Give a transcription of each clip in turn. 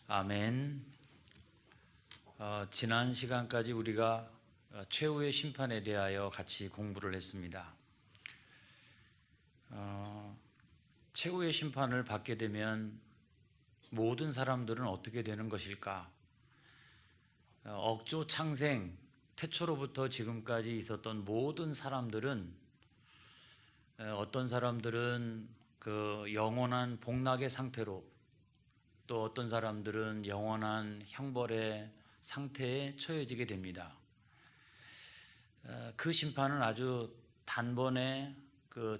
아멘. 지난 시간까지 우리가 최후의 심판에 대하여 같이 공부를 했습니다. 최후의 심판을 받게 되면 모든 사람들은 어떻게 되는 것일까? 억조 창생, 태초로부터 지금까지 있었던 모든 사람들은 어떤 사람들은 그 영원한 복락의 상태로, 또 어떤 사람들은 영원한 형벌의 상태에 처해지게 됩니다. 그 심판은 아주 단번에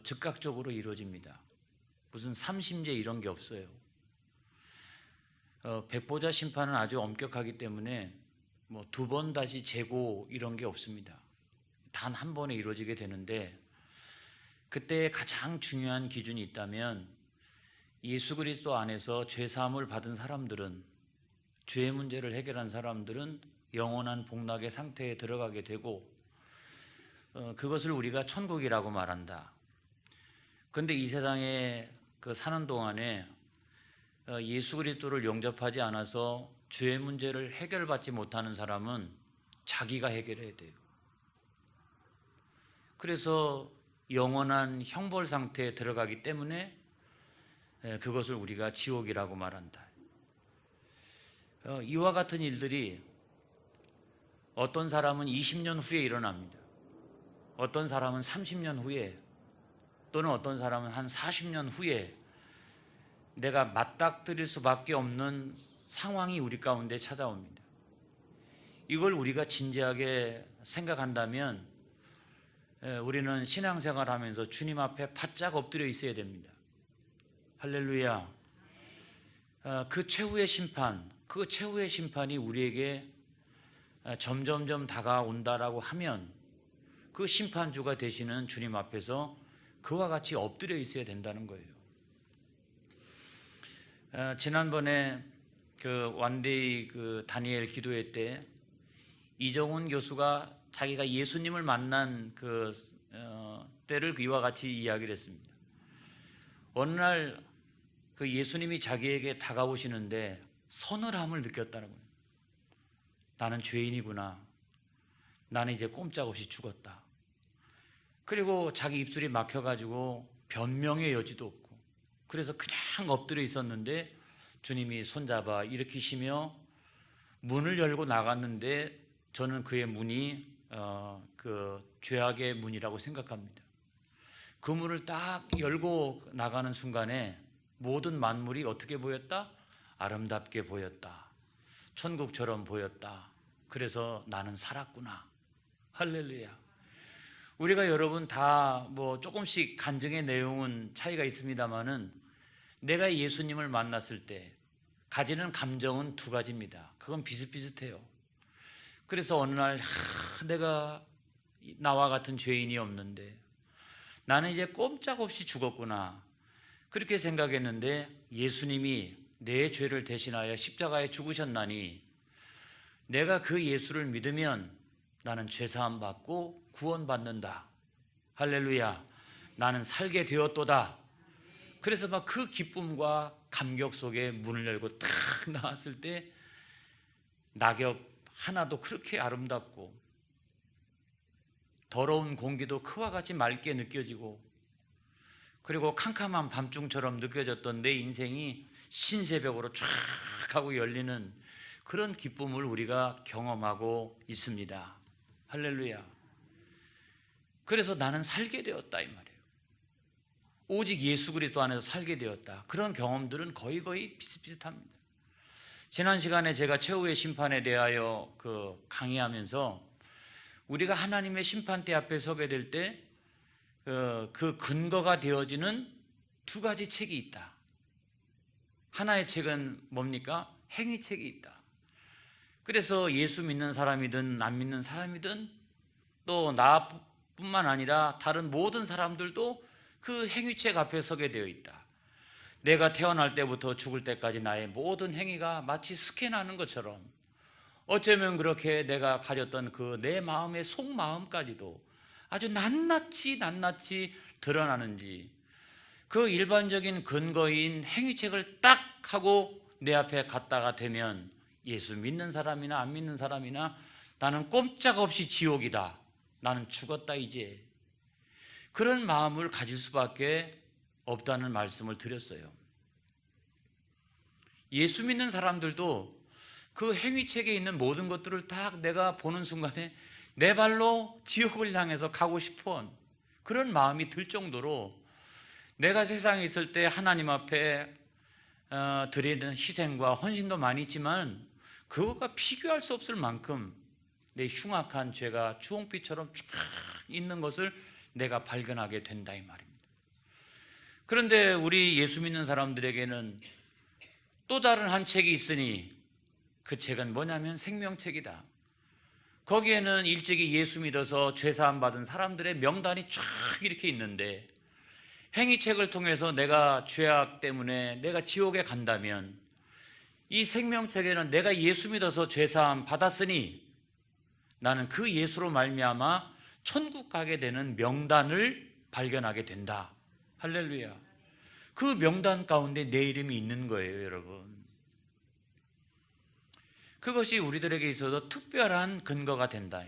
즉각적으로 이루어집니다. 무슨 삼심제 이런 게 없어요. 백보자 심판은 아주 엄격하기 때문에 뭐 두 번 다시 재고 이런 게 없습니다. 단 한 번에 이루어지게 되는데, 그때 가장 중요한 기준이 있다면 예수 그리스도 안에서 죄 사함을 받은 사람들은, 죄의 문제를 해결한 사람들은 영원한 복락의 상태에 들어가게 되고, 그것을 우리가 천국이라고 말한다. 그런데 이 세상에 사는 동안에 예수 그리스도를 영접하지 않아서 죄의 문제를 해결받지 못하는 사람은 자기가 해결해야 돼요. 그래서 영원한 형벌 상태에 들어가기 때문에 그것을 우리가 지옥이라고 말한다. 이와 같은 일들이 어떤 사람은 20년 후에 일어납니다. 어떤 사람은 30년 후에, 또는 어떤 사람은 한 40년 후에 내가 맞닥뜨릴 수밖에 없는 상황이 우리 가운데 찾아옵니다. 이걸 우리가 진지하게 생각한다면 우리는 신앙생활하면서 주님 앞에 바짝 엎드려 있어야 됩니다. 할렐루야. 그 최후의 심판, 그 최후의 심판이 우리에게 점점점 다가온다라고 하면 그 심판주가 되시는 주님 앞에서 그와 같이 엎드려 있어야 된다는 거예요. 지난번에 완데이 다니엘 기도회 때 이정훈 교수가 자기가 예수님을 만난 때를 이와 같이 이야기를 했습니다. 어느 날 예수님이 자기에게 다가오시는데 서늘함을 느꼈다는 거예요. 나는 죄인이구나. 나는 이제 꼼짝없이 죽었다. 그리고 자기 입술이 막혀가지고 변명의 여지도 없고, 그래서 그냥 엎드려 있었는데 주님이 손잡아 일으키시며 문을 열고 나갔는데, 저는 그의 문이 죄악의 문이라고 생각합니다. 그 문을 딱 열고 나가는 순간에 모든 만물이 어떻게 보였다? 아름답게 보였다. 천국처럼 보였다. 그래서 나는 살았구나. 할렐루야. 우리가 여러분 다 조금씩 간증의 내용은 차이가 있습니다만은, 내가 예수님을 만났을 때 가지는 감정은 두 가지입니다. 그건 비슷비슷해요. 그래서 어느 날 내가 나와 같은 죄인이 없는데 나는 이제 꼼짝없이 죽었구나, 그렇게 생각했는데 예수님이 내 죄를 대신하여 십자가에 죽으셨나니 내가 그 예수를 믿으면 나는 죄사함 받고 구원받는다. 할렐루야. 나는 살게 되었도다. 그래서 막 그 기쁨과 감격 속에 문을 열고 탁 나왔을 때 낙엽 하나도 그렇게 아름답고, 더러운 공기도 그와 같이 맑게 느껴지고, 그리고 캄캄한 밤중처럼 느껴졌던 내 인생이 신새벽으로 쫙 하고 열리는 그런 기쁨을 우리가 경험하고 있습니다. 할렐루야. 그래서 나는 살게 되었다 이 말이에요. 오직 예수 그리스도 안에서 살게 되었다. 그런 경험들은 거의 비슷비슷합니다. 지난 시간에 제가 최후의 심판에 대하여 강의하면서 우리가 하나님의 심판대 앞에 서게 될 때 그 근거가 되어지는 두 가지 책이 있다. 하나의 책은 뭡니까? 행위책이 있다. 그래서 예수 믿는 사람이든 안 믿는 사람이든 또 나뿐만 아니라 다른 모든 사람들도 그 행위책 앞에 서게 되어 있다. 내가 태어날 때부터 죽을 때까지 나의 모든 행위가 마치 스캔하는 것처럼, 어쩌면 그렇게 내가 가졌던 내 마음의 속마음까지도 아주 낱낱이 드러나는지, 그 일반적인 근거인 행위책을 딱 하고 내 앞에 갖다가 대면 예수 믿는 사람이나 안 믿는 사람이나 나는 꼼짝없이 지옥이다, 나는 죽었다 이제, 그런 마음을 가질 수밖에 없다는 말씀을 드렸어요. 예수 믿는 사람들도 그 행위책에 있는 모든 것들을 딱 내가 보는 순간에 내 발로 지옥을 향해서 가고 싶은 그런 마음이 들 정도로 내가 세상에 있을 때 하나님 앞에 드리는 희생과 헌신도 많이 있지만 그것과 비교할 수 없을 만큼 내 흉악한 죄가 주홍빛처럼 쫙 있는 것을 내가 발견하게 된다 이 말입니다. 그런데 우리 예수 믿는 사람들에게는 또 다른 한 책이 있으니 그 책은 뭐냐면 생명책이다. 거기에는 일찍이 예수 믿어서 죄사함 받은 사람들의 명단이 쫙 이렇게 있는데, 행위책을 통해서 내가 죄악 때문에 내가 지옥에 간다면 이 생명책에는 내가 예수 믿어서 죄사함 받았으니 나는 그 예수로 말미암아 천국 가게 되는 명단을 발견하게 된다. 할렐루야. 그 명단 가운데 내 이름이 있는 거예요, 여러분. 그것이 우리들에게 있어서 특별한 근거가 된다.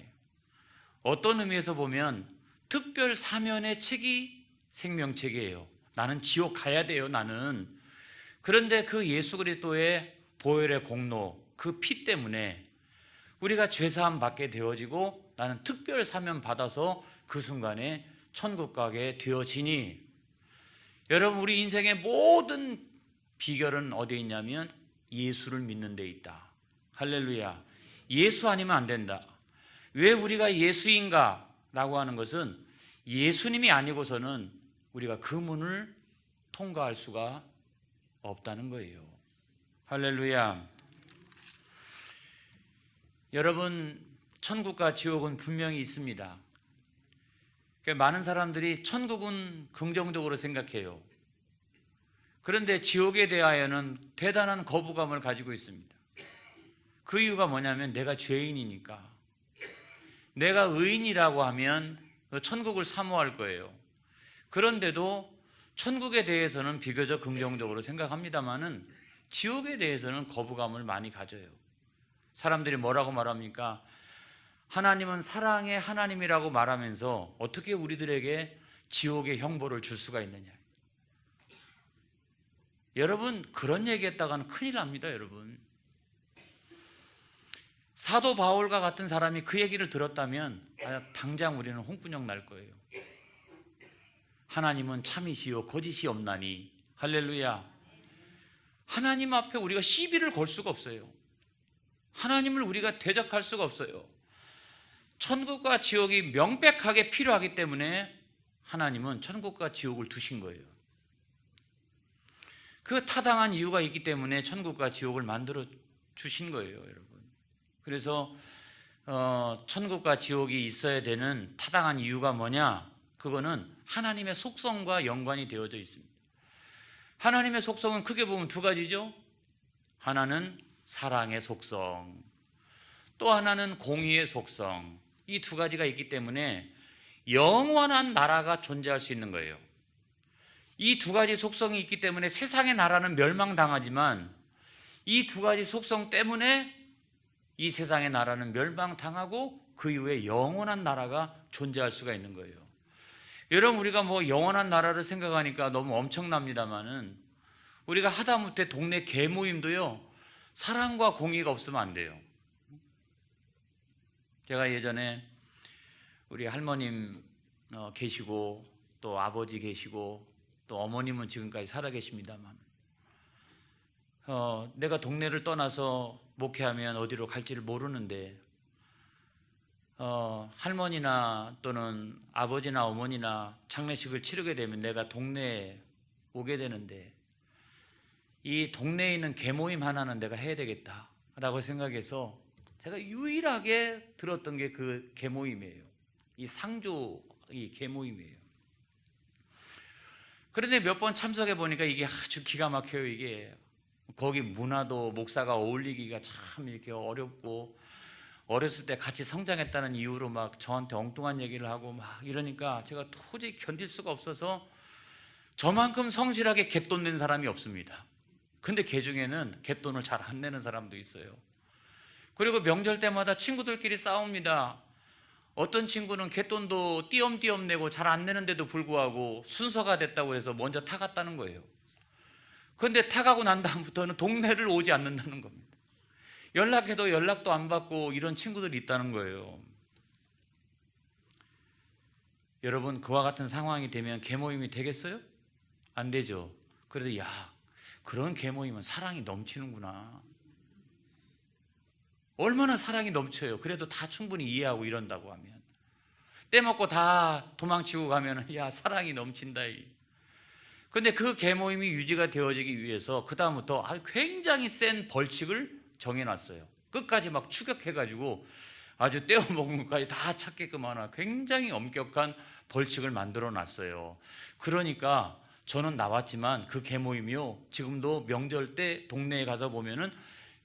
어떤 의미에서 보면 특별 사면의 책이 생명책이에요. 나는 지옥 가야 돼요, 나는. 그런데 그 예수 그리스도의 보혈의 공로, 그 피 때문에 우리가 죄사함 받게 되어지고 나는 특별 사면 받아서 그 순간에 천국 가게 되어지니, 여러분, 우리 인생의 모든 비결은 어디에 있냐면 예수를 믿는 데 있다. 할렐루야. 예수 아니면 안 된다. 왜 우리가 예수인가? 라고 하는 것은 예수님이 아니고서는 우리가 그 문을 통과할 수가 없다는 거예요. 할렐루야. 여러분, 천국과 지옥은 분명히 있습니다. 많은 사람들이 천국은 긍정적으로 생각해요. 그런데 지옥에 대하여는 대단한 거부감을 가지고 있습니다. 그 이유가 뭐냐면 내가 죄인이니까. 내가 의인이라고 하면 천국을 사모할 거예요. 그런데도 천국에 대해서는 비교적 긍정적으로 생각합니다마는 지옥에 대해서는 거부감을 많이 가져요. 사람들이 뭐라고 말합니까? 하나님은 사랑의 하나님이라고 말하면서 어떻게 우리들에게 지옥의 형벌을 줄 수가 있느냐. 여러분, 그런 얘기했다가는 큰일 납니다, 여러분. 사도 바울과 같은 사람이 그 얘기를 들었다면 당장 우리는 홍군형 날 거예요. 하나님은 참이시요 거짓이 없나니. 할렐루야. 하나님 앞에 우리가 시비를 걸 수가 없어요. 하나님을 우리가 대적할 수가 없어요. 천국과 지옥이 명백하게 필요하기 때문에 하나님은 천국과 지옥을 두신 거예요. 그 타당한 이유가 있기 때문에 천국과 지옥을 만들어 주신 거예요, 여러분. 그래서 천국과 지옥이 있어야 되는 타당한 이유가 뭐냐? 그거는 하나님의 속성과 연관이 되어져 있습니다. 하나님의 속성은 크게 보면 두 가지죠. 하나는 사랑의 속성, 또 하나는 공의의 속성. 이 두 가지가 있기 때문에 영원한 나라가 존재할 수 있는 거예요. 이 두 가지 속성이 있기 때문에 세상의 나라는 멸망당하지만 이 두 가지 속성 때문에 이 세상의 나라는 멸망당하고 그 이후에 영원한 나라가 존재할 수가 있는 거예요. 여러분, 우리가 뭐 영원한 나라를 생각하니까 너무 엄청납니다만은 우리가 하다못해 동네 개모임도요, 사랑과 공의가 없으면 안 돼요. 제가 예전에 우리 할머님 계시고 또 아버지 계시고 또 어머님은 지금까지 살아계십니다만 내가 동네를 떠나서 목회하면 어디로 갈지를 모르는데 할머니나 또는 아버지나 어머니나 장례식을 치르게 되면 내가 동네에 오게 되는데 이 동네에 있는 개모임 하나는 내가 해야 되겠다라고 생각해서 제가 유일하게 들었던 게 그 개모임이에요. 이 상조 이 개모임이에요. 그런데 몇 번 참석해 보니까 이게 아주 기가 막혀요. 이게 거기 문화도 목사가 어울리기가 참 이렇게 어렵고 어렸을 때 같이 성장했다는 이유로 막 저한테 엉뚱한 얘기를 하고 막 이러니까 제가 도저히 견딜 수가 없어서 저만큼 성실하게 갯돈 낸 사람이 없습니다. 근데 개 중에는 갯돈을 잘 안 내는 사람도 있어요. 그리고 명절 때마다 친구들끼리 싸웁니다. 어떤 친구는 갯돈도 띄엄띄엄 내고 잘 안 내는데도 불구하고 순서가 됐다고 해서 먼저 타갔다는 거예요. 그런데 타가고 난 다음부터는 동네를 오지 않는다는 겁니다. 연락해도 연락도 안 받고 이런 친구들이 있다는 거예요. 여러분, 그와 같은 상황이 되면 계모임이 되겠어요? 안 되죠. 그래서 그런 계모임은 사랑이 넘치는구나. 얼마나 사랑이 넘쳐요. 그래도 다 충분히 이해하고 이런다고 하면, 떼먹고 다 도망치고 가면 사랑이 넘친다. 근데 그 계모임이 유지가 되어지기 위해서 그 다음부터 굉장히 센 벌칙을 정해놨어요. 끝까지 막 추격해가지고 아주 떼어먹은 것까지 다 찾게끔 하나 굉장히 엄격한 벌칙을 만들어 놨어요. 그러니까 저는 나왔지만 그 계모임이요, 지금도 명절 때 동네에 가서 보면은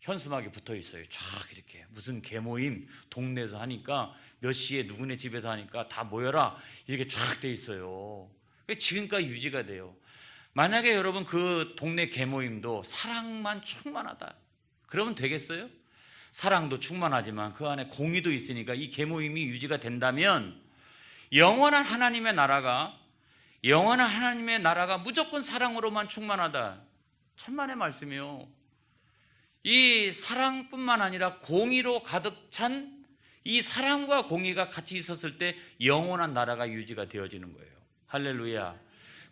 현수막이 붙어 있어요. 쫙 이렇게 무슨 계모임 동네에서 하니까 몇 시에 누구네 집에서 하니까 다 모여라 이렇게 쫙 돼 있어요. 지금까지 유지가 돼요. 만약에 여러분 그 동네 계모임도 사랑만 충만하다 그러면 되겠어요? 사랑도 충만하지만 그 안에 공의도 있으니까 이 계모임이 유지가 된다면 영원한 하나님의 나라가 무조건 사랑으로만 충만하다. 천만의 말씀이요. 이 사랑뿐만 아니라 공의로 가득 찬 이 사랑과 공의가 같이 있었을 때 영원한 나라가 유지가 되어지는 거예요. 할렐루야.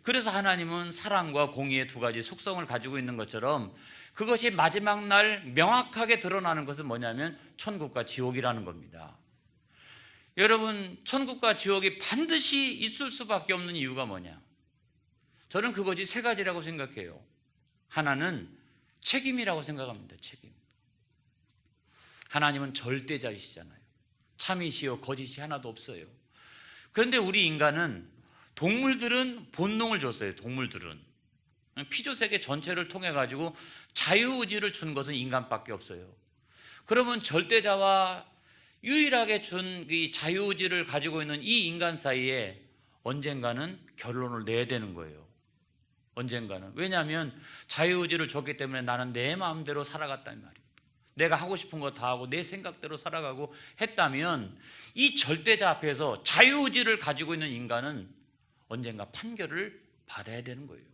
그래서 하나님은 사랑과 공의의 두 가지 속성을 가지고 있는 것처럼 그것이 마지막 날 명확하게 드러나는 것은 뭐냐면 천국과 지옥이라는 겁니다. 여러분, 천국과 지옥이 반드시 있을 수밖에 없는 이유가 뭐냐? 저는 그것이 세 가지라고 생각해요. 하나는 책임이라고 생각합니다. 책임. 하나님은 절대자이시잖아요. 참이시요 거짓이 하나도 없어요. 그런데 우리 인간은, 동물들은 본능을 줬어요. 동물들은 피조세계 전체를 통해 가지고 자유의지를 준 것은 인간밖에 없어요. 그러면 절대자와 유일하게 준 이 자유의지를 가지고 있는 이 인간 사이에 언젠가는 결론을 내야 되는 거예요. 언젠가는. 왜냐하면 자유의지를 줬기 때문에 나는 내 마음대로 살아갔단 말이에요. 내가 하고 싶은 거 다 하고 내 생각대로 살아가고 했다면 이 절대자 앞에서 자유의지를 가지고 있는 인간은 언젠가 판결을 받아야 되는 거예요.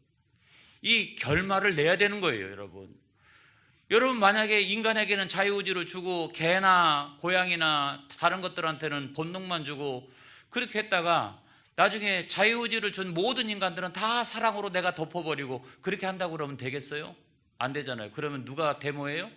이 결말을 내야 되는 거예요. 여러분 만약에 인간에게는 자유의지를 주고 개나 고양이나 다른 것들한테는 본능만 주고 그렇게 했다가 나중에 자유의지를 준 모든 인간들은 다 사랑으로 내가 덮어버리고 그렇게 한다고 그러면 되겠어요? 안 되잖아요. 그러면 누가 데모해요?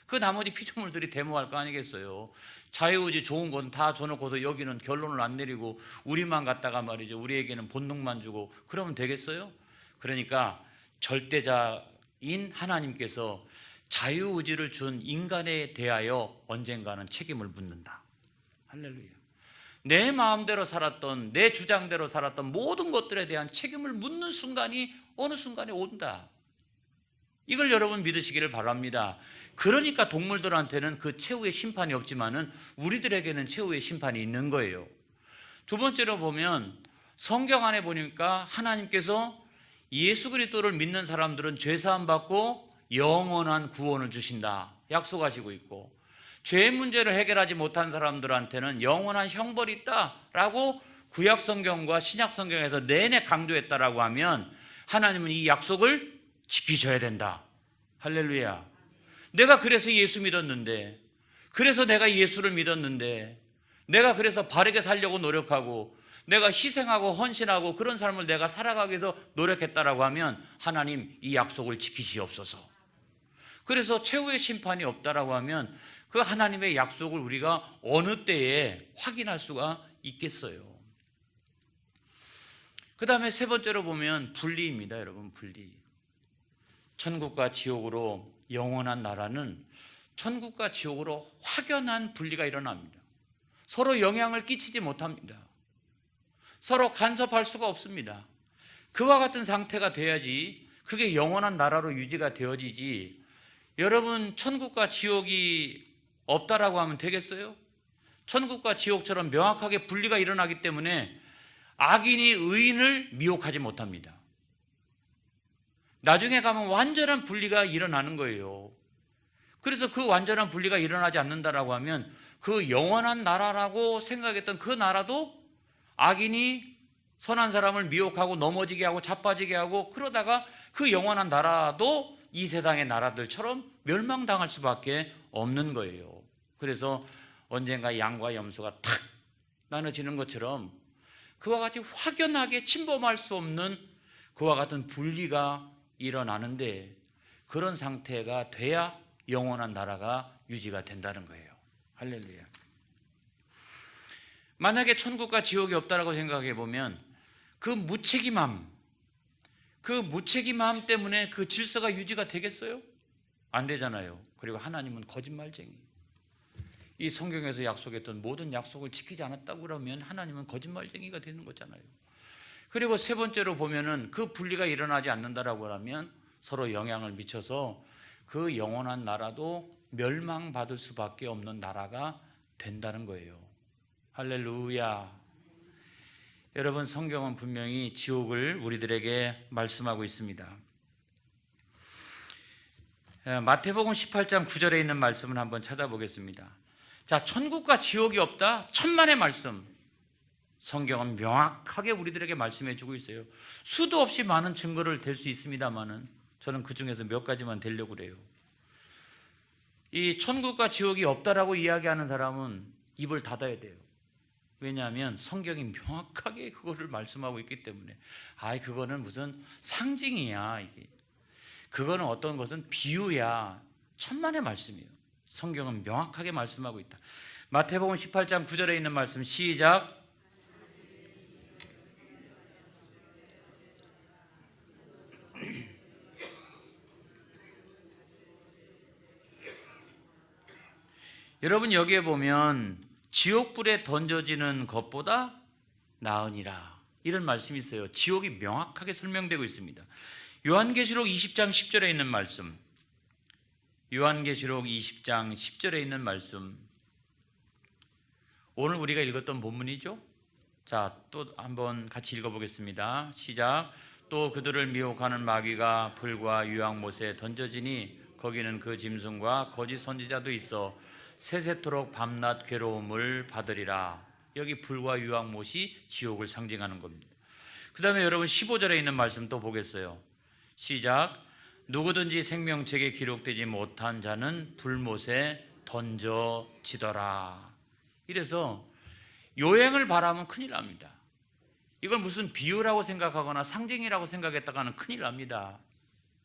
그 나머지 피조물들이 데모할 거 아니겠어요? 자유의지 좋은 건 다 줘놓고서 여기는 결론을 안 내리고 우리만 갖다가 말이죠, 우리에게는 본능만 주고 그러면 되겠어요? 그러니까 절대자인 하나님께서 자유의지를 준 인간에 대하여 언젠가는 책임을 묻는다. 할렐루야. 내 마음대로 살았던, 내 주장대로 살았던 모든 것들에 대한 책임을 묻는 순간이 어느 순간에 온다. 이걸 여러분 믿으시기를 바랍니다. 그러니까 동물들한테는 그 최후의 심판이 없지만은 우리들에게는 최후의 심판이 있는 거예요. 두 번째로 보면 성경 안에 보니까 하나님께서 예수 그리스도를 믿는 사람들은 죄사함 받고 영원한 구원을 주신다 약속하시고 있고, 죄 문제를 해결하지 못한 사람들한테는 영원한 형벌이 있다라고 구약 성경과 신약 성경에서 내내 강조했다라고 하면 하나님은 이 약속을 지키셔야 된다. 할렐루야. 내가 그래서 예수 믿었는데, 그래서 내가 예수를 믿었는데, 내가 그래서 바르게 살려고 노력하고 내가 희생하고 헌신하고 그런 삶을 내가 살아가기 위해서 노력했다라고 하면 하나님 이 약속을 지키시옵소서. 그래서 최후의 심판이 없다라고 하면 그 하나님의 약속을 우리가 어느 때에 확인할 수가 있겠어요. 그 다음에 세 번째로 보면 분리입니다. 여러분, 분리. 천국과 지옥으로 영원한 나라는 천국과 지옥으로 확연한 분리가 일어납니다. 서로 영향을 끼치지 못합니다. 서로 간섭할 수가 없습니다. 그와 같은 상태가 돼야지 그게 영원한 나라로 유지가 되어지지. 여러분, 천국과 지옥이 없다라고 하면 되겠어요? 천국과 지옥처럼 명확하게 분리가 일어나기 때문에 악인이 의인을 미혹하지 못합니다. 나중에 가면 완전한 분리가 일어나는 거예요. 그래서 그 완전한 분리가 일어나지 않는다라고 하면 그 영원한 나라라고 생각했던 그 나라도 악인이 선한 사람을 미혹하고 넘어지게 하고 자빠지게 하고 그러다가 그 영원한 나라도 이 세상의 나라들처럼 멸망당할 수밖에 없는 거예요. 그래서 언젠가 양과 염소가 탁 나눠지는 것처럼 그와 같이 확연하게 침범할 수 없는 그와 같은 분리가 일어나는데 그런 상태가 돼야 영원한 나라가 유지가 된다는 거예요. 할렐루야. 만약에 천국과 지옥이 없다라고 생각해 보면 그 무책임함 때문에 그 질서가 유지가 되겠어요? 안 되잖아요. 그리고 하나님은 거짓말쟁이. 이 성경에서 약속했던 모든 약속을 지키지 않았다고 그러면 하나님은 거짓말쟁이가 되는 거잖아요. 그리고 세 번째로 보면은 그 분리가 일어나지 않는다라고 하면 서로 영향을 미쳐서 그 영원한 나라도 멸망받을 수밖에 없는 나라가 된다는 거예요. 할렐루야. 여러분, 성경은 분명히 지옥을 우리들에게 말씀하고 있습니다. 마태복음 18장 9절에 있는 말씀을 한번 찾아보겠습니다. 자, 천국과 지옥이 없다? 천만의 말씀. 성경은 명확하게 우리들에게 말씀해 주고 있어요. 수도 없이 많은 증거를 댈 수 있습니다만은 저는 그 중에서 몇 가지만 대려고 그래요. 이 천국과 지옥이 없다라고 이야기하는 사람은 입을 닫아야 돼요. 왜냐하면 성경이 명확하게 그거를 말씀하고 있기 때문에. 그거는 무슨 상징이야, 이게. 그거는 어떤 것은 비유야. 천만의 말씀이에요. 성경은 명확하게 말씀하고 있다. 마태복음 18장 9절에 있는 말씀 시작. 여러분, 여기에 보면 지옥불에 던져지는 것보다 나으니라 이런 말씀이 있어요. 지옥이 명확하게 설명되고 있습니다. 요한계시록 20장 10절에 있는 말씀, 요한계시록 20장 10절에 있는 말씀, 오늘 우리가 읽었던 본문이죠. 자, 또 한번 같이 읽어보겠습니다. 시작. 또 그들을 미혹하는 마귀가 불과 유황못에 던져지니 거기는 그 짐승과 거짓 선지자도 있어 세세토록 밤낮 괴로움을 받으리라. 여기 불과 유황못이 지옥을 상징하는 겁니다. 그 다음에 여러분 15절에 있는 말씀 또 보겠어요. 시작. 누구든지 생명책에 기록되지 못한 자는 불못에 던져지더라. 이래서 요행을 바라면 큰일 납니다. 이걸 무슨 비유라고 생각하거나 상징이라고 생각했다가는 큰일 납니다.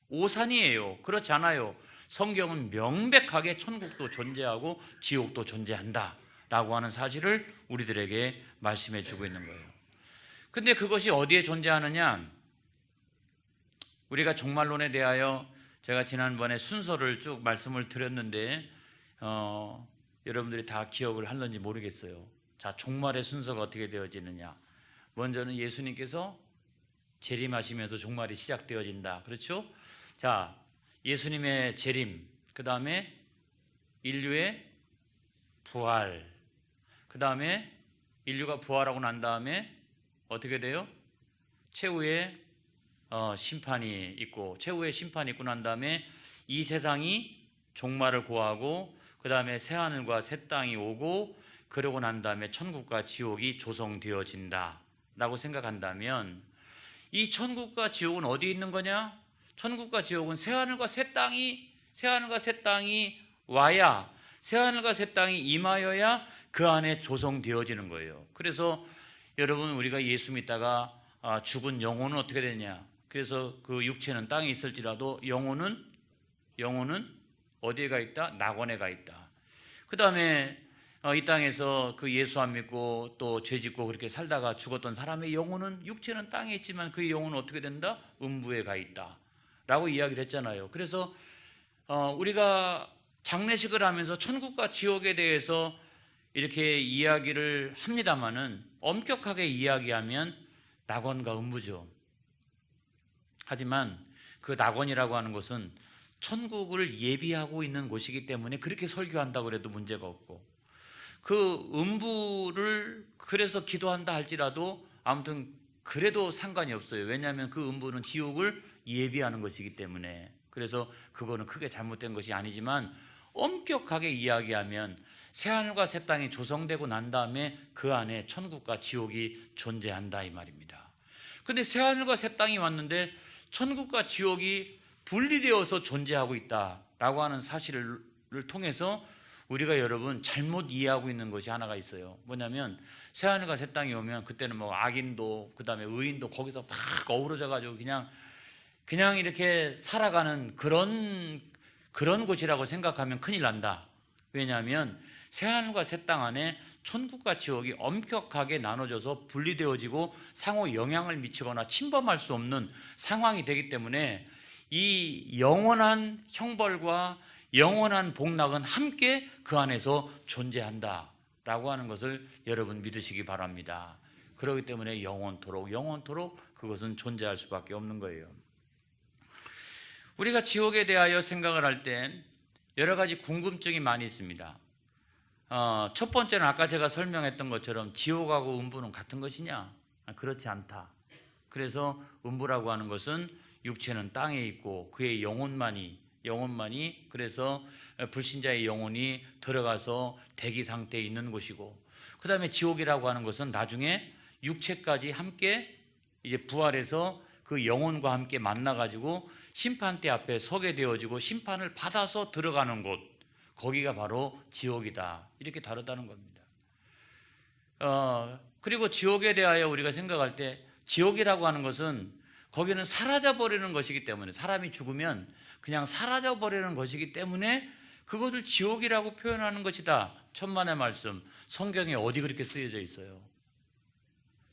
오산이에요. 그렇지 않아요. 성경은 명백하게 천국도 존재하고 지옥도 존재한다 라고 하는 사실을 우리들에게 말씀해 주고 있는 거예요. 근데 그것이 어디에 존재하느냐? 우리가 종말론에 대하여 제가 지난번에 순서를 쭉 말씀을 드렸는데 여러분들이 다 기억을 하는지 모르겠어요. 자, 종말의 순서가 어떻게 되어지느냐? 먼저는 예수님께서 재림하시면서 종말이 시작되어진다. 그렇죠? 자, 예수님의 재림, 그 다음에 인류의 부활, 그 다음에 인류가 부활하고 난 다음에 어떻게 돼요? 최후의 심판이 있고, 최후의 심판이 있고 난 다음에 이 세상이 종말을 고하고 그 다음에 새하늘과 새 땅이 오고 그러고 난 다음에 천국과 지옥이 조성되어진다 라고 생각한다면, 이 천국과 지옥은 어디에 있는 거냐? 천국과 지옥은 새하늘과 새 땅이 와야, 새하늘과 새 땅이 임하여야 그 안에 조성되어지는 거예요. 그래서 여러분, 우리가 예수 믿다가 죽은 영혼은 어떻게 되냐? 그래서 그 육체는 땅에 있을지라도 영혼은 어디에 가 있다? 낙원에 가 있다. 그 다음에 이 땅에서 그 예수 안 믿고 또 죄 짓고 그렇게 살다가 죽었던 사람의 영혼은, 육체는 땅에 있지만 그 영혼은 어떻게 된다? 음부에 가 있다 라고 이야기를 했잖아요. 그래서 우리가 장례식을 하면서 천국과 지옥에 대해서 이렇게 이야기를 합니다마는 엄격하게 이야기하면 낙원과 음부죠. 하지만 그 낙원이라고 하는 것은 천국을 예비하고 있는 곳이기 때문에 그렇게 설교한다고 해도 문제가 없고, 그 음부를 그래서 기도한다 할지라도 아무튼 그래도 상관이 없어요. 왜냐하면 그 음부는 지옥을 예비하는 것이기 때문에, 그래서 그거는 크게 잘못된 것이 아니지만 엄격하게 이야기하면 새하늘과 새 땅이 조성되고 난 다음에 그 안에 천국과 지옥이 존재한다 이 말입니다. 근데 새하늘과 새 땅이 왔는데 천국과 지옥이 분리되어서 존재하고 있다라고 하는 사실을 통해서 우리가 여러분 잘못 이해하고 있는 것이 하나가 있어요. 뭐냐면 새하늘과 새 땅이 오면 그때는 뭐 악인도 그다음에 의인도 거기서 막 어우러져 가지고 그냥 이렇게 살아가는 그런 곳이라고 생각하면 큰일 난다. 왜냐하면 새하늘과 새 땅 안에 천국과 지옥이 엄격하게 나눠져서 분리되어지고 상호 영향을 미치거나 침범할 수 없는 상황이 되기 때문에 이 영원한 형벌과 영원한 복락은 함께 그 안에서 존재한다라고 하는 것을 여러분 믿으시기 바랍니다. 그렇기 때문에 영원토록 그것은 존재할 수밖에 없는 거예요. 우리가 지옥에 대하여 생각을 할 때 여러 가지 궁금증이 많이 있습니다. 첫 번째는 아까 제가 설명했던 것처럼 지옥하고 음부는 같은 것이냐? 그렇지 않다. 그래서 음부라고 하는 것은 육체는 땅에 있고 그의 영혼만이 그래서 불신자의 영혼이 들어가서 대기 상태에 있는 곳이고, 그 다음에 지옥이라고 하는 것은 나중에 육체까지 함께 이제 부활해서 그 영혼과 함께 만나가지고 심판대 앞에 서게 되어지고 심판을 받아서 들어가는 곳, 거기가 바로 지옥이다. 이렇게 다르다는 겁니다. 그리고 지옥에 대하여 우리가 생각할 때 지옥이라고 하는 것은 거기는 사라져버리는 것이기 때문에, 사람이 죽으면 그냥 사라져버리는 것이기 때문에 그것을 지옥이라고 표현하는 것이다. 천만의 말씀, 성경에 어디 그렇게 쓰여져 있어요?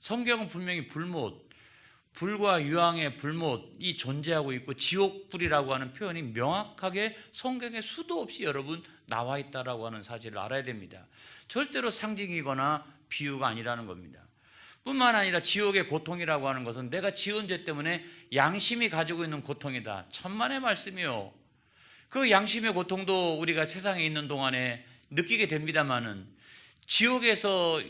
성경은 분명히 불과 유황의 불못이 존재하고 있고 지옥불이라고 하는 표현이 명확하게 성경에 수도 없이 여러분 나와 있다라고 하는 사실을 알아야 됩니다. 절대로 상징이거나 비유가 아니라는 겁니다. 뿐만 아니라 지옥의 고통이라고 하는 것은 내가 지은 죄 때문에 양심이 가지고 있는 고통이다. 천만의 말씀이요. 그 양심의 고통도 우리가 세상에 있는 동안에 느끼게 됩니다마는 지옥에서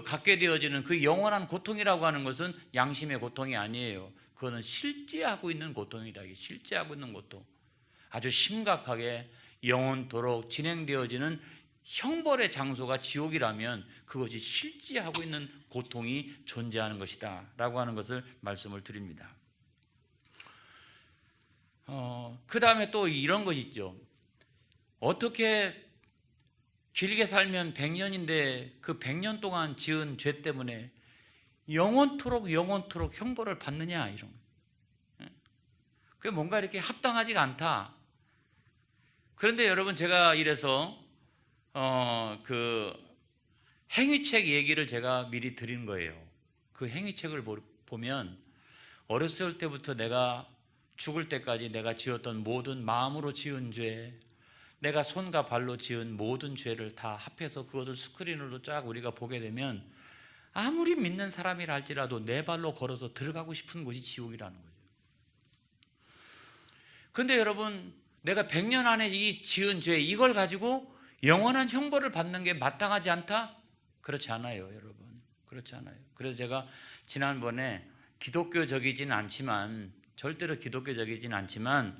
갖게 되어지는 그 영원한 고통이라고 하는 것은 양심의 고통이 아니에요. 그거는 실제하고 있는 고통이다. 이게 실제하고 있는 고통. 아주 심각하게 영원토록 진행되어지는 형벌의 장소가 지옥이라면 그것이 실제하고 있는 고통이 존재하는 것이다 라고 하는 것을 말씀을 드립니다. 그 다음에 또 이런 것이 있죠. 어떻게 길게 살면 100년인데 그 100년 동안 지은 죄 때문에 영원토록 형벌을 받느냐, 이런 거. 그게 뭔가 이렇게 합당하지가 않다. 그런데 여러분, 제가 이래서 그 행위책 얘기를 제가 미리 드린 거예요. 그 행위책을 보면 어렸을 때부터 내가 죽을 때까지 내가 지었던 모든 마음으로 지은 죄, 내가 손과 발로 지은 모든 죄를 다 합해서 그것을 스크린으로 쫙 우리가 보게 되면 아무리 믿는 사람이라 할지라도 내 발로 걸어서 들어가고 싶은 곳이 지옥이라는 거죠. 그런데 여러분, 내가 100년 안에 이 지은 죄, 이걸 가지고 영원한 형벌을 받는 게 마땅하지 않다? 그렇지 않아요, 여러분. 그렇지 않아요. 그래서 제가 지난번에 기독교적이진 않지만, 절대로 기독교적이진 않지만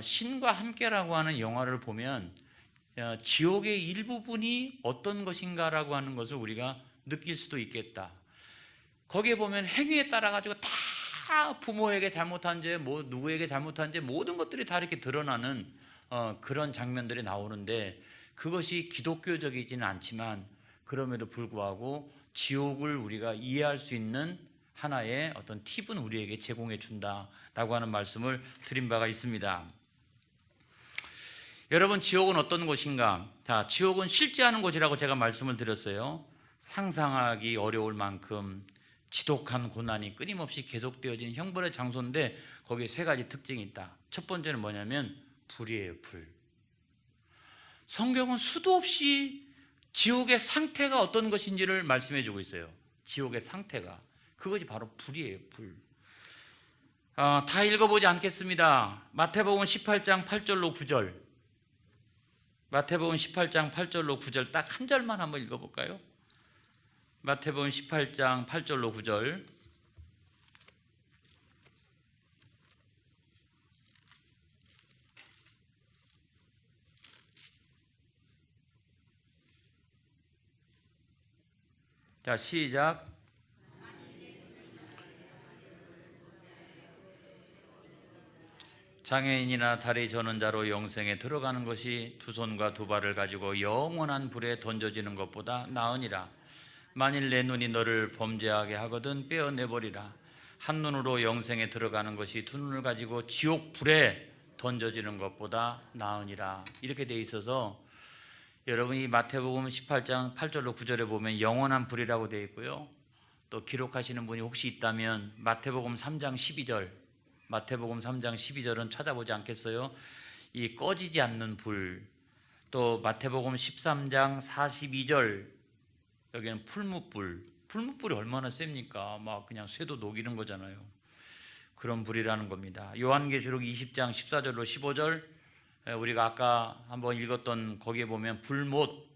신과 함께라고 하는 영화를 보면 지옥의 일부분이 어떤 것인가라고 하는 것을 우리가 느낄 수도 있겠다. 거기에 보면 행위에 따라 가지고 다 부모에게 잘못한 죄, 누구에게 잘못한 죄, 모든 것들이 다 이렇게 드러나는 그런 장면들이 나오는데, 그것이 기독교적이지는 않지만 그럼에도 불구하고 지옥을 우리가 이해할 수 있는 하나의 어떤 팁은 우리에게 제공해 준다라고 하는 말씀을 드린 바가 있습니다. 여러분, 지옥은 어떤 곳인가? 자, 지옥은 실제하는 곳이라고 제가 말씀을 드렸어요. 상상하기 어려울 만큼 지독한 고난이 끊임없이 계속되어지는 형벌의 장소인데 거기에 세 가지 특징이 있다. 첫 번째는 뭐냐면 불이에요, 불. 성경은 수도 없이 지옥의 상태가 어떤 것인지를 말씀해 주고 있어요. 지옥의 상태가. 그것이 바로 불이에요, 불. 다 읽어보지 않겠습니다. 마태복음 18장 8절로 9절. 마태복음 18장 8절로 9절 딱 한 절만 한번 읽어볼까요? 마태복음 18장 8절로 9절. 자, 시작. 장애인이나 다리 저는 자로 영생에 들어가는 것이 두 손과 두 발을 가지고 영원한 불에 던져지는 것보다 나으니라. 만일 내 눈이 너를 범죄하게 하거든 빼어내버리라. 한 눈으로 영생에 들어가는 것이 두 눈을 가지고 지옥 불에 던져지는 것보다 나으니라. 이렇게 돼 있어서 여러분이 마태복음 18장 8절로 9절에 보면 영원한 불이라고 되어 있고요. 또 기록하시는 분이 혹시 있다면 마태복음 3장 12절, 마태복음 3장 12절은 찾아보지 않겠어요? 이 꺼지지 않는 불. 또 마태복음 13장 42절, 여기는 풀무불. 풀무불이 얼마나 셉니까? 막 그냥 쇠도 녹이는 거잖아요. 그런 불이라는 겁니다. 요한계시록 20장 14절로 15절, 우리가 아까 한번 읽었던 거기에 보면 불못이라고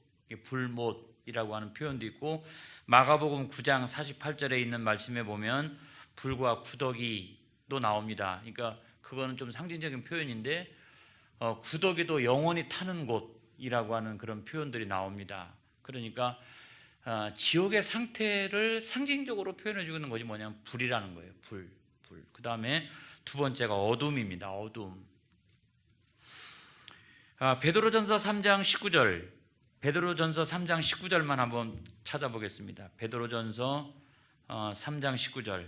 하는 표현도 있고, 마가복음 9장 48절에 있는 말씀에 보면 불과 구더기도 나옵니다. 그러니까 그거는 좀 상징적인 표현인데, 구더기도 영원히 타는 곳이라고 하는 그런 표현들이 나옵니다. 그러니까 지옥의 상태를 상징적으로 표현해 주는 것이 뭐냐면 불이라는 거예요. 불. 그 다음에 두 번째가 어둠입니다. 어둠. 베드로전서 3장 19절, 베드로전서 3장 19절만 한번 찾아보겠습니다. 베드로전서 3장 19절.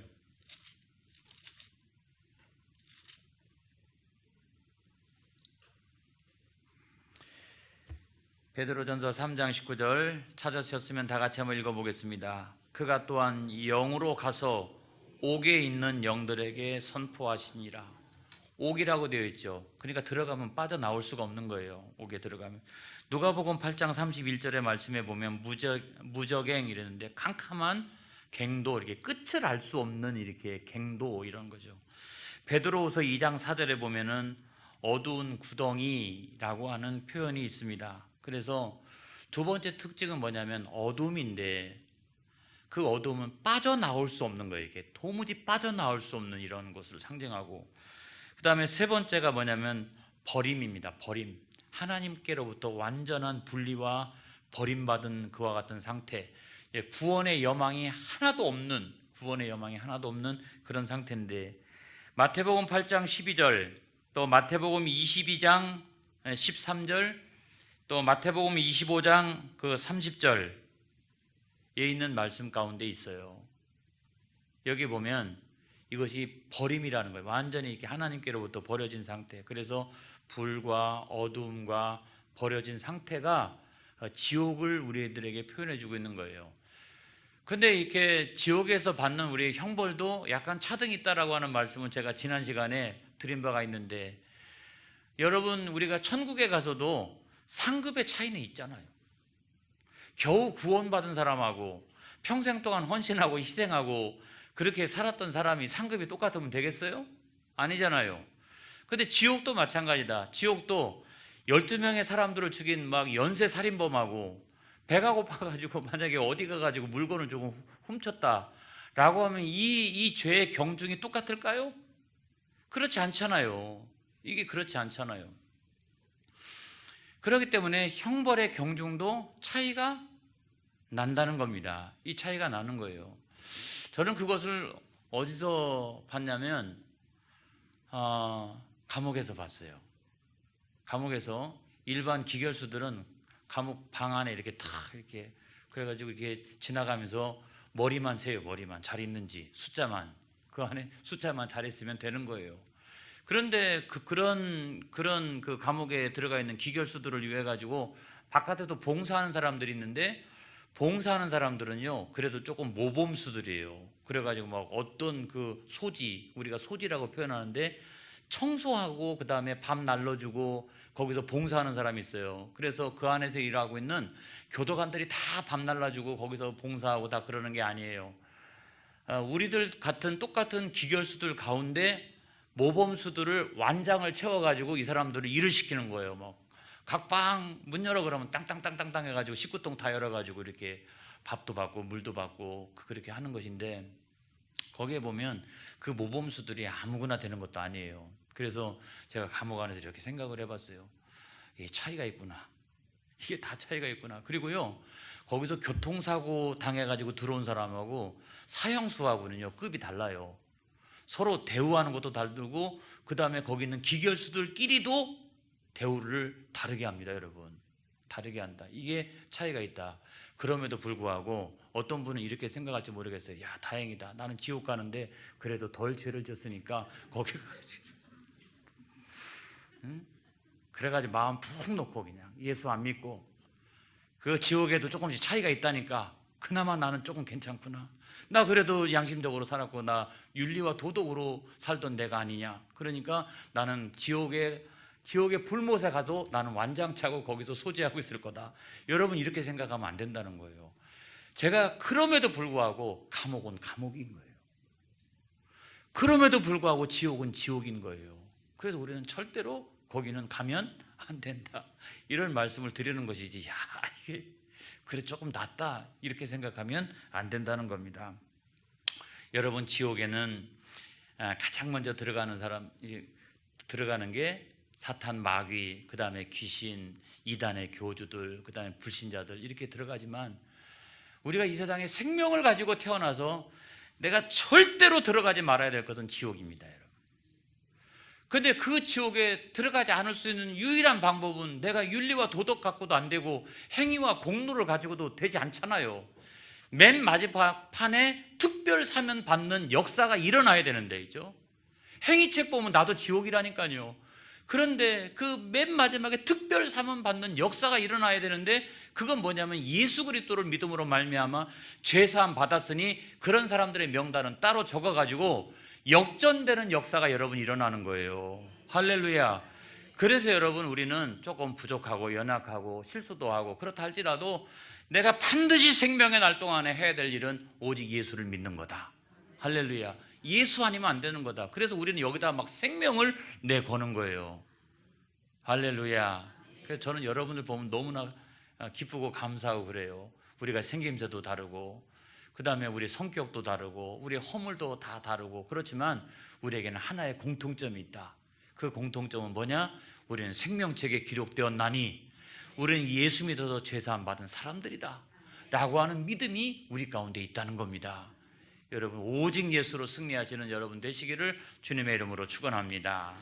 베드로전서 3장 19절 찾으셨으면 다 같이 한번 읽어보겠습니다. 그가 또한 영으로 가서 옥에 있는 영들에게 선포하시니라. 옥이라고 되어 있죠. 그러니까 들어가면 빠져나올 수가 없는 거예요. 옥에 들어가면. 누가복음 8장 31절의 말씀에 보면 무적행 이랬는데 캄캄한 갱도, 이렇게 끝을 알 수 없는 이렇게 갱도, 이런 거죠. 베드로후서 2장 4절에 보면은 어두운 구덩이라고 하는 표현이 있습니다. 그래서 두 번째 특징은 뭐냐면 어둠인데, 그 어둠은 빠져나올 수 없는 거예요. 이게 도무지 빠져나올 수 없는 이런 것을 상징하고, 그 다음에 세 번째가 뭐냐면 버림입니다. 버림. 하나님께로부터 완전한 분리와 버림받은 그와 같은 상태. 구원의 여망이 하나도 없는, 그런 상태인데, 마태복음 8장 12절, 또 마태복음 22장 13절, 또 마태복음 25장 30절에 있는 말씀 가운데 있어요. 여기 보면 이것이 버림이라는 거예요. 완전히 이렇게 하나님께로부터 버려진 상태. 그래서 불과 어둠과 버려진 상태가 지옥을 우리들에게 표현해 주고 있는 거예요. 근데 이렇게 지옥에서 받는 우리의 형벌도 약간 차등이 있다라고 하는 말씀은 제가 지난 시간에 드린 바가 있는데, 여러분, 우리가 천국에 가서도 상급의 차이는 있잖아요. 겨우 구원받은 사람하고 평생 동안 헌신하고 희생하고 그렇게 살았던 사람이 상급이 똑같으면 되겠어요? 아니잖아요. 근데 지옥도 마찬가지다. 지옥도 12명의 사람들을 죽인 막 연쇄 살인범하고 배가 고파가지고 만약에 어디 가가지고 물건을 조금 훔쳤다라고 하면 이 죄의 경중이 똑같을까요? 그렇지 않잖아요. 이게 그렇지 않잖아요. 그렇기 때문에 형벌의 경중도 차이가 난다는 겁니다. 이 차이가 나는 거예요. 저는 그것을 어디서 봤냐면 감옥에서 봤어요. 감옥에서 일반 기결수들은 감옥 방 안에 이렇게 탁 이렇게 그래가지고 이렇게 지나가면서 머리만 세요. 머리만 잘 있는지, 숫자만, 그 안에 숫자만 잘 있으면 되는 거예요. 그런데 그런 그 감옥에 들어가 있는 기결수들을 위해 가지고 바깥에도 봉사하는 사람들이 있는데, 봉사하는 사람들은요 그래도 조금 모범수들이에요. 그래가지고 막 어떤 그 소지, 우리가 소지라고 표현하는데, 청소하고 그 다음에 밥 날려주고 거기서 봉사하는 사람이 있어요. 그래서 그 안에서 일하고 있는 교도관들이 다 밥 날라주고 거기서 봉사하고 다 그러는 게 아니에요. 우리들 같은 똑같은 기결수들 가운데 모범수들을 완장을 채워가지고 이 사람들을 일을 시키는 거예요. 뭐 각 방 문 열어 그러면 땅땅땅땅땅 해가지고 식구통 다 열어가지고 이렇게 밥도 받고 물도 받고 그렇게 하는 것인데, 거기에 보면 그 모범수들이 아무거나 되는 것도 아니에요. 그래서 제가 감옥 안에서 이렇게 생각을 해봤어요. 이 차이가 있구나. 이게 다 차이가 있구나. 그리고요, 거기서 교통사고 당해가지고 들어온 사람하고 사형수하고는요 급이 달라요. 서로 대우하는 것도 다르고, 그 다음에 거기 있는 기결수들끼리도 대우를 다르게 합니다. 여러분, 다르게 한다. 이게 차이가 있다. 그럼에도 불구하고 어떤 분은 이렇게 생각할지 모르겠어요. 야, 다행이다, 나는 지옥 가는데 그래도 덜 죄를 졌으니까 거기 가가지고, 응? 그래가지고 마음 푹 놓고 그냥 예수 안 믿고, 그 지옥에도 조금씩 차이가 있다니까 그나마 나는 조금 괜찮구나, 나 그래도 양심적으로 살았고 나 윤리와 도덕으로 살던 내가 아니냐, 그러니까 나는 지옥의 불못에 가도 나는 완장차고 거기서 소지하고 있을 거다. 여러분, 이렇게 생각하면 안 된다는 거예요. 제가 그럼에도 불구하고 감옥은 감옥인 거예요. 그럼에도 불구하고 지옥은 지옥인 거예요. 그래서 우리는 절대로 거기는 가면 안 된다, 이런 말씀을 드리는 것이지, 야, 이게 그래 조금 낫다 이렇게 생각하면 안 된다는 겁니다. 여러분, 지옥에는 가장 먼저 들어가는 게 사탄, 마귀, 그 다음에 귀신, 이단의 교주들, 그 다음에 불신자들, 이렇게 들어가지만 우리가 이 세상에 생명을 가지고 태어나서 내가 절대로 들어가지 말아야 될 것은 지옥입니다, 여러분. 근데 그 지옥에 들어가지 않을 수 있는 유일한 방법은 내가 윤리와 도덕 갖고도 안 되고 행위와 공로를 가지고도 되지 않잖아요. 맨 마지막판에 특별 사면 받는 역사가 일어나야 되는데, 있죠? 행위책 보면 나도 지옥이라니까요. 그런데 그 맨 마지막에 특별 사면 받는 역사가 일어나야 되는데, 그건 뭐냐면 예수 그리스도를 믿음으로 말미암아 죄사함 받았으니 그런 사람들의 명단은 따로 적어가지고 역전되는 역사가 여러분 일어나는 거예요. 할렐루야. 그래서 여러분, 우리는 조금 부족하고 연약하고 실수도 하고 그렇다 할지라도 내가 반드시 생명의 날 동안에 해야 될 일은 오직 예수를 믿는 거다. 할렐루야. 예수 아니면 안 되는 거다. 그래서 우리는 여기다 막 생명을 내거는 거예요. 할렐루야. 그래서 저는 여러분들 보면 너무나 기쁘고 감사하고 그래요. 우리가 생김새도 다르고, 그 다음에 우리 성격도 다르고, 우리 허물도 다 다르고, 그렇지만 우리에게는 하나의 공통점이 있다. 그 공통점은 뭐냐? 우리는 생명책에 기록되었나니 우리는 예수 믿어서 죄사함 받은 사람들이다 라고 하는 믿음이 우리 가운데 있다는 겁니다. 여러분, 오직 예수로 승리하시는 여러분 되시기를 주님의 이름으로 축원합니다.